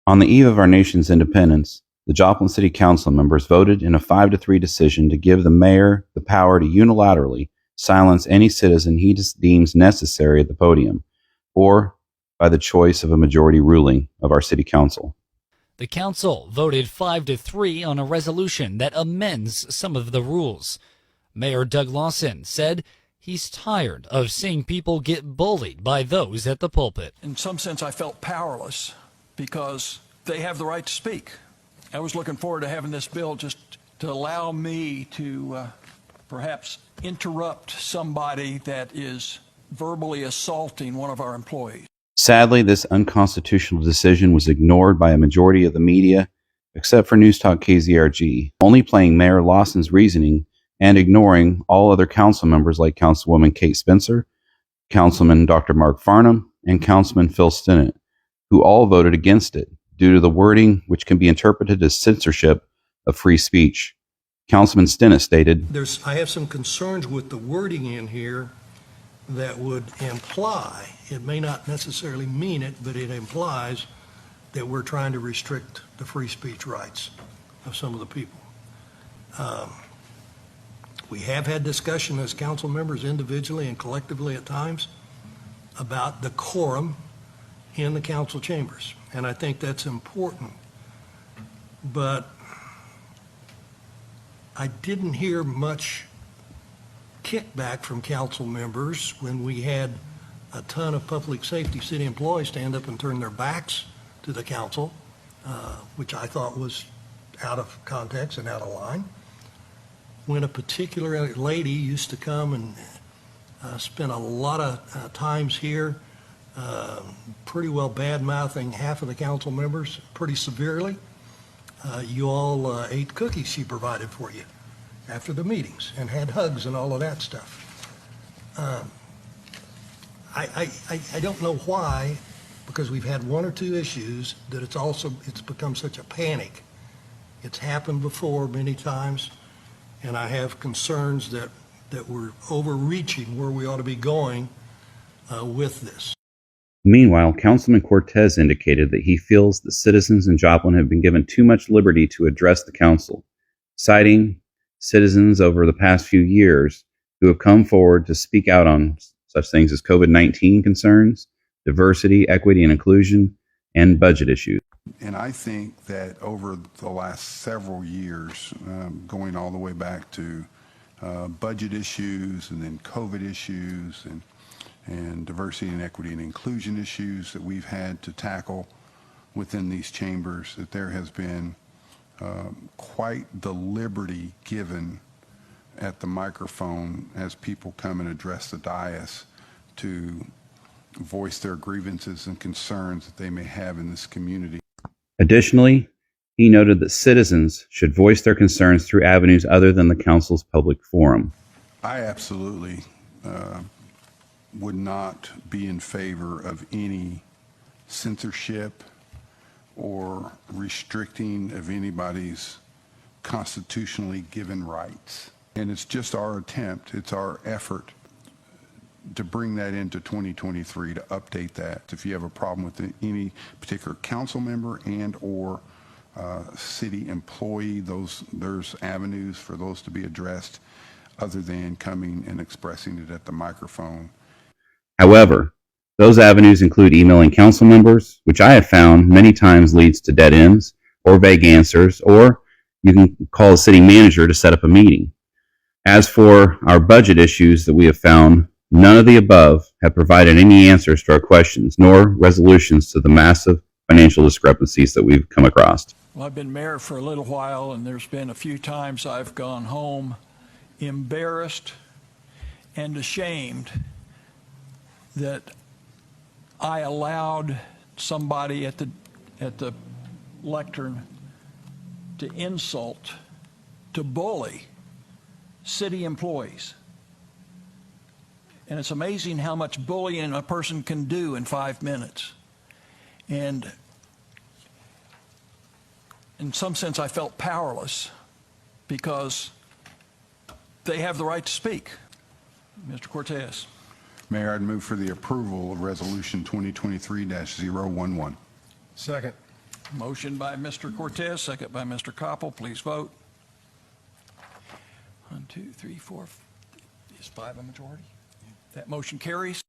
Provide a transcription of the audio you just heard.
On the eve of our nation's independence, the Joplin City Council members voted in a 5-3 decision to give the mayor the power to unilaterally silence any citizen he deems necessary at the podium, or by the choice of a majority ruling of our city council. The council voted 5-3 on a resolution that amends some of the rules. Mayor Doug Lawson said he's tired of seeing people get bullied by those at the pulpit. In some sense, I felt powerless because they have the right to speak. I was looking forward to having this bill just to allow me to perhaps interrupt somebody that is verbally assaulting one of our employees. Sadly, this unconstitutional decision was ignored by a majority of the media, except for News Talk KZRG, only playing Mayor Lawson's reasoning and ignoring all other council members like Councilwoman Kate Spencer, Councilman Dr. Mark Farnham, and Councilman Phil Stinnett, who all voted against it due to the wording which can be interpreted as censorship of free speech. Councilman Stinnett stated, I have some concerns with the wording in here that would imply, it may not necessarily mean it, but it implies that we're trying to restrict the free speech rights of some of the people. We have had discussion as council members individually and collectively at times about the quorum in the council chambers, and I think that's important. But I didn't hear much kickback from council members when we had a ton of public safety city employees stand up and turn their backs to the council, which I thought was out of context and out of line. When a particular lady used to come and spend a lot of times here, pretty well bad-mouthing half of the council members pretty severely, you all ate cookies she provided for you after the meetings and had hugs and all of that stuff. I don't know why, because we've had one or two issues, that it's become such a panic. It's happened before many times, and I have concerns that we're overreaching where we ought to be going with this. Meanwhile, Councilman Cortez indicated that he feels that citizens in Joplin have been given too much liberty to address the council, citing citizens over the past few years who have come forward to speak out on such things as COVID-19 concerns, diversity, equity and inclusion, and budget issues. And I think that over the last several years, going all the way back to budget issues and then COVID issues and diversity and equity and inclusion issues that we've had to tackle within these chambers, that there has been quite the liberty given at the microphone as people come and address the dais to voice their grievances and concerns that they may have in this community. Additionally, he noted that citizens should voice their concerns through avenues other than the council's public forum. I absolutely would not be in favor of any censorship or restricting of anybody's constitutionally given rights. And it's just our attempt, it's our effort to bring that into 2023, to update that. If you have a problem with any particular council member and or city employee, there's avenues for those to be addressed other than coming and expressing it at the microphone. However, those avenues include emailing council members, which I have found many times leads to dead ends or vague answers, or you can call the city manager to set up a meeting. As for our budget issues that we have found, none of the above have provided any answers to our questions, nor resolutions to the massive financial discrepancies that we've come across. Well, I've been mayor for a little while, and there's been a few times I've gone home embarrassed and ashamed that I allowed somebody at the lectern to insult, to bully city employees. And it's amazing how much bullying a person can do in 5 minutes. And in some sense, I felt powerless because they have the right to speak. Mr. Cortez. Mayor, I'd move for the approval of Resolution 2023-011. Second. Motion by Mr. Cortez, second by Mr. Koppel. Please vote. 1, 2, 3, 4. Is 5 a majority? That motion carries.